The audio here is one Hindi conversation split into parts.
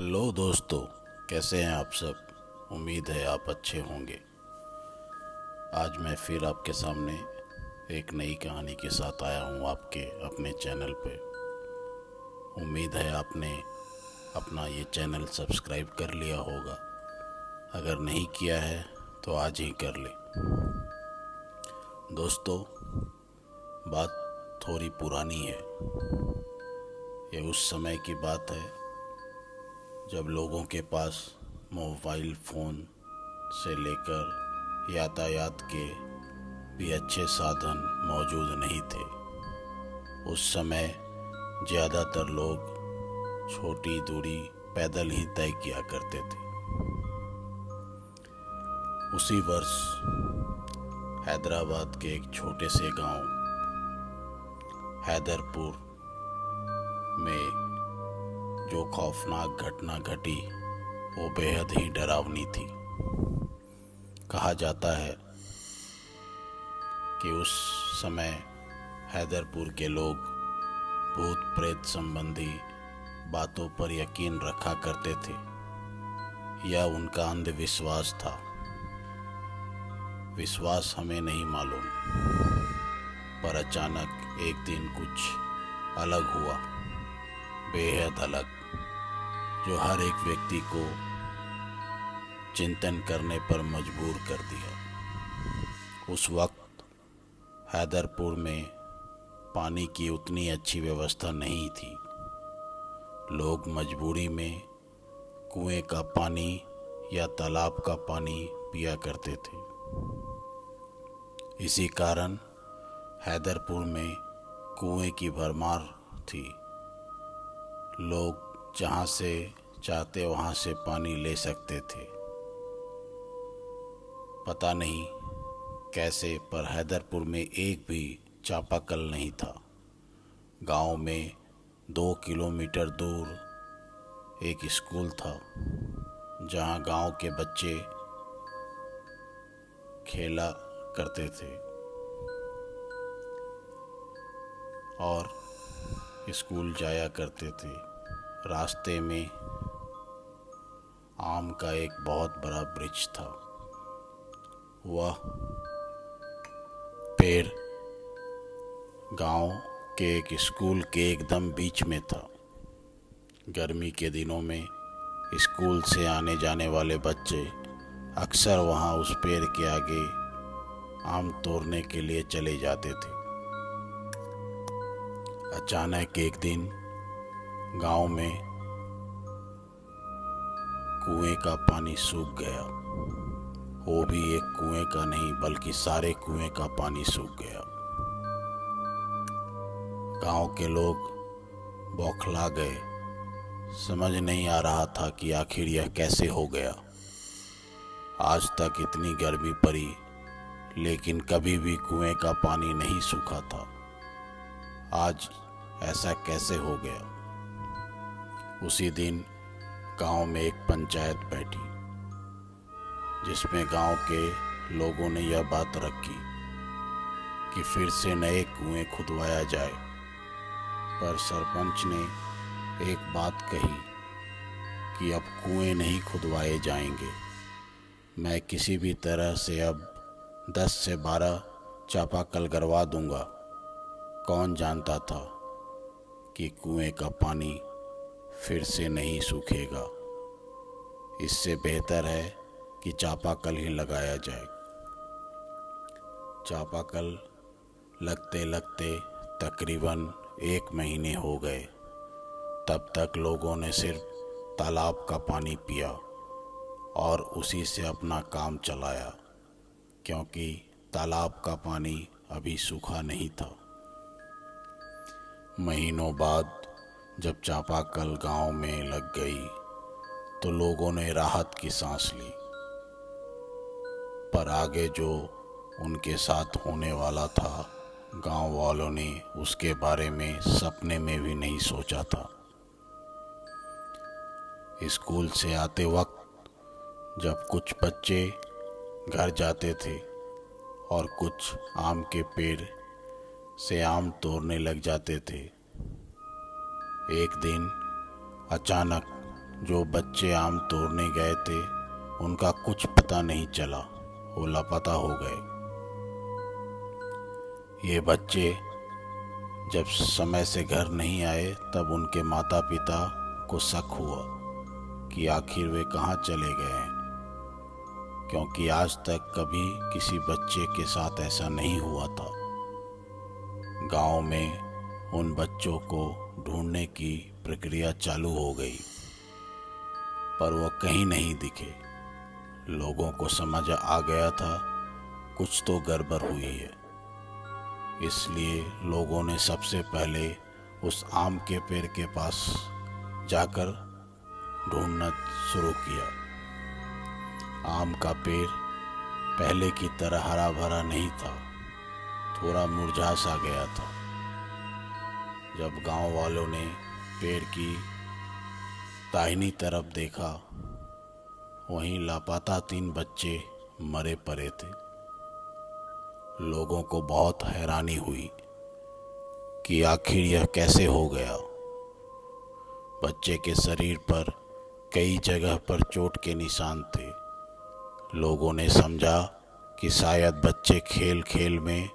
हेलो दोस्तों, कैसे हैं आप सब। उम्मीद है आप अच्छे होंगे। आज मैं फिर आपके सामने एक नई कहानी के साथ आया हूँ आपके अपने चैनल पे। उम्मीद है आपने अपना ये चैनल सब्सक्राइब कर लिया होगा। अगर नहीं किया है तो आज ही कर ले। दोस्तों, बात थोड़ी पुरानी है। ये उस समय की बात है जब लोगों के पास मोबाइल फ़ोन से लेकर यातायात के भी अच्छे साधन मौजूद नहीं थे। उस समय ज़्यादातर लोग छोटी दूरी पैदल ही तय किया करते थे। उसी वर्ष हैदराबाद के एक छोटे से गांव हैदरपुर में जो खौफनाक घटना घटी वो बेहद ही डरावनी थी। कहा जाता है कि उस समय हैदरपुर के लोग भूत प्रेत संबंधी बातों पर यकीन रखा करते थे। यह उनका अंधविश्वास था। विश्वास हमें नहीं मालूम, पर अचानक एक दिन कुछ अलग हुआ, बेहद अलग, जो हर एक व्यक्ति को चिंतन करने पर मजबूर कर दिया। उस वक्त हैदरपुर में पानी की उतनी अच्छी व्यवस्था नहीं थी। लोग मजबूरी में कुएं का पानी या तालाब का पानी पिया करते थे। इसी कारण हैदरपुर में कुएं की भरमार थी। लोग जहाँ से चाहते वहाँ से पानी ले सकते थे। पता नहीं कैसे, पर हैदरपुर में एक भी चापाकल नहीं था। गांव में 2 किलोमीटर दूर एक स्कूल था जहाँ गांव के बच्चे खेला करते थे और स्कूल जाया करते थे। रास्ते में आम का एक बहुत बड़ा वृक्ष था। वह पेड़ गांव के एक स्कूल के एकदम बीच में था। गर्मी के दिनों में स्कूल से आने जाने वाले बच्चे अक्सर वहां उस पेड़ के आगे आम तोड़ने के लिए चले जाते थे। अचानक एक दिन गांव में कुएं का पानी सूख गया। वो भी एक कुएं का नहीं बल्कि सारे कुएं का पानी सूख गया। गांव के लोग बौखला गए। समझ नहीं आ रहा था कि आखिर यह कैसे हो गया। आज तक इतनी गर्मी पड़ी लेकिन कभी भी कुएं का पानी नहीं सूखा था। आज ऐसा कैसे हो गया। उसी दिन गांव में एक पंचायत बैठी जिसमें गांव के लोगों ने यह बात रखी कि फिर से नए कुएं खुदवाया जाए। पर सरपंच ने एक बात कही कि अब कुएं नहीं खुदवाए जाएंगे। मैं किसी भी तरह से अब 10 से 12 चापाकल गड़वा दूंगा। कौन जानता था कि कुएं का पानी फिर से नहीं सूखेगा। इससे बेहतर है कि चापाकल ही लगाया जाए। चापाकल लगते लगते तकरीबन 1 महीने हो गए। तब तक लोगों ने सिर्फ तालाब का पानी पिया और उसी से अपना काम चलाया, क्योंकि तालाब का पानी अभी सूखा नहीं था। महीनों बाद जब चापाकल गांव में लग गई तो लोगों ने राहत की सांस ली। पर आगे जो उनके साथ होने वाला था, गांव वालों ने उसके बारे में सपने में भी नहीं सोचा था। स्कूल से आते वक्त जब कुछ बच्चे घर जाते थे और कुछ आम के पेड़ से आम तोड़ने लग जाते थे, एक दिन अचानक जो बच्चे आम तोड़ने गए थे उनका कुछ पता नहीं चला, वो लापता हो गए। ये बच्चे जब समय से घर नहीं आए तब उनके माता पिता को शक हुआ कि आखिर वे कहाँ चले गए हैं, क्योंकि आज तक कभी किसी बच्चे के साथ ऐसा नहीं हुआ था। गांव में उन बच्चों को ढूंढने की प्रक्रिया चालू हो गई, पर वो कहीं नहीं दिखे। लोगों को समझ आ गया था कुछ तो गड़बड़ हुई है, इसलिए लोगों ने सबसे पहले उस आम के पेड़ के पास जाकर ढूंढना शुरू किया। आम का पेड़ पहले की तरह हरा भरा नहीं था, थोड़ा मुरझा सा गया था। जब गांव वालों ने पेड़ की दाहिनी तरफ देखा, वहीं लापता 3 बच्चे मरे पड़े थे। लोगों को बहुत हैरानी हुई कि आखिर यह कैसे हो गया। बच्चे के शरीर पर कई जगह पर चोट के निशान थे। लोगों ने समझा कि शायद बच्चे खेल खेल में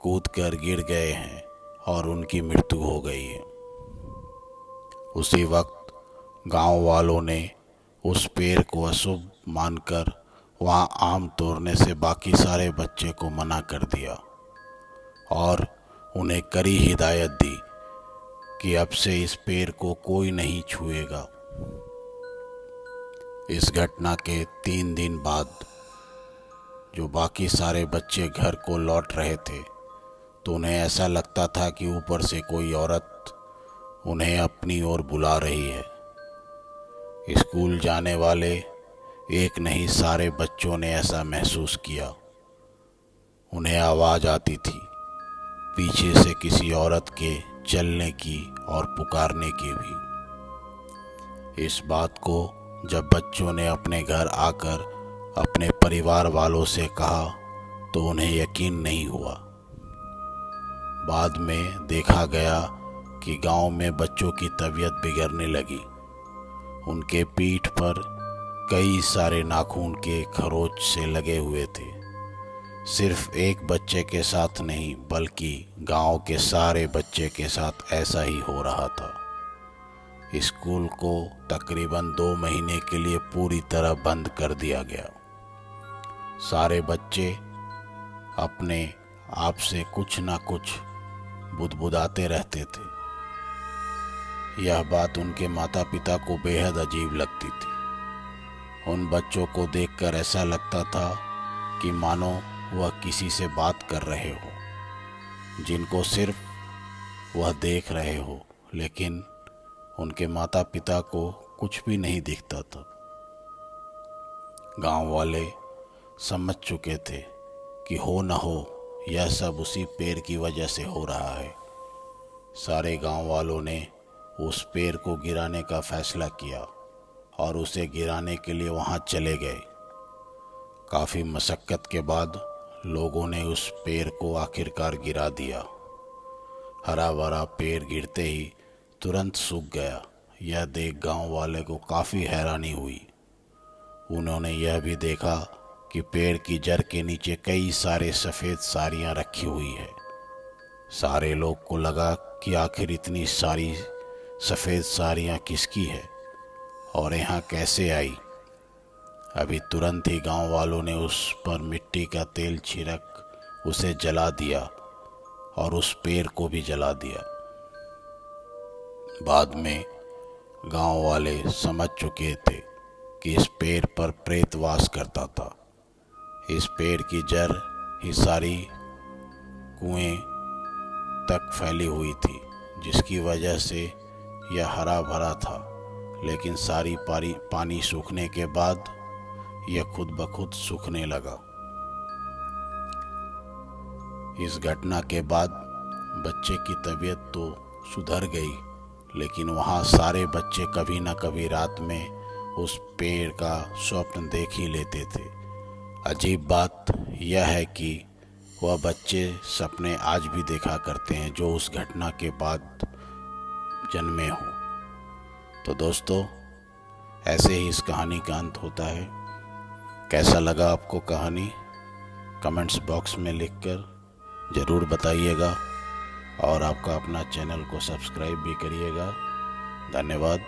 कूदकर गिर गए हैं और उनकी मृत्यु हो गई है। उसी वक्त गांव वालों ने उस पेड़ को अशुभ मानकर वहां आम तोड़ने से बाकी सारे बच्चे को मना कर दिया और उन्हें कड़ी हिदायत दी कि अब से इस पेड़ को कोई नहीं छुएगा। इस घटना के 3 दिन बाद जो बाकी सारे बच्चे घर को लौट रहे थे, तो उन्हें ऐसा लगता था कि ऊपर से कोई औरत उन्हें अपनी ओर बुला रही है। स्कूल जाने वाले एक नहीं सारे बच्चों ने ऐसा महसूस किया। उन्हें आवाज़ आती थी पीछे से किसी औरत के चलने की और पुकारने की भी। इस बात को जब बच्चों ने अपने घर आकर अपने परिवार वालों से कहा तो उन्हें यकीन नहीं हुआ। बाद में देखा गया कि गांव में बच्चों की तबीयत बिगड़ने लगी। उनके पीठ पर कई सारे नाखून के खरोंच से लगे हुए थे। सिर्फ एक बच्चे के साथ नहीं, बल्कि गांव के सारे बच्चे के साथ ऐसा ही हो रहा था। स्कूल को तकरीबन 2 महीने के लिए पूरी तरह बंद कर दिया गया। सारे बच्चे अपने आप से कुछ ना कुछ बुदबुदाते रहते थे। यह बात उनके माता पिता को बेहद अजीब लगती थी। उन बच्चों को देखकर ऐसा लगता था कि मानो वह किसी से बात कर रहे हो, जिनको सिर्फ वह देख रहे हो, लेकिन उनके माता पिता को कुछ भी नहीं दिखता था। गांव वाले समझ चुके थे कि हो न हो यह सब उसी पेड़ की वजह से हो रहा है। सारे गांव वालों ने उस पेड़ को गिराने का फैसला किया और उसे गिराने के लिए वहां चले गए। काफ़ी मशक्क़त के बाद लोगों ने उस पेड़ को आखिरकार गिरा दिया। हरा भरा पेड़ गिरते ही तुरंत सूख गया। यह देख गांव वाले को काफ़ी हैरानी हुई। उन्होंने यह भी देखा कि पेड़ की जड़ के नीचे कई सारे सफ़ेद साड़ियाँ रखी हुई है। सारे लोग को लगा कि आखिर इतनी सारी सफ़ेद साड़ियाँ किसकी है और यहाँ कैसे आई। अभी तुरंत ही गांव वालों ने उस पर मिट्टी का तेल छिड़क उसे जला दिया और उस पेड़ को भी जला दिया। बाद में गांव वाले समझ चुके थे कि इस पेड़ पर प्रेत वास करता था। इस पेड़ की जड़ ही सारी कुएं तक फैली हुई थी, जिसकी वजह से यह हरा भरा था। लेकिन सारी पानी सूखने के बाद यह खुद ब खुद सूखने लगा। इस घटना के बाद बच्चे की तबीयत तो सुधर गई, लेकिन वहाँ सारे बच्चे कभी न कभी रात में उस पेड़ का स्वप्न देख ही लेते थे। अजीब बात यह है कि वह बच्चे सपने आज भी देखा करते हैं जो उस घटना के बाद जन्मे हों। तो दोस्तों, ऐसे ही इस कहानी का अंत होता है। कैसा लगा आपको कहानी, कमेंट्स बॉक्स में लिखकर ज़रूर बताइएगा और आपका अपना चैनल को सब्सक्राइब भी करिएगा। धन्यवाद।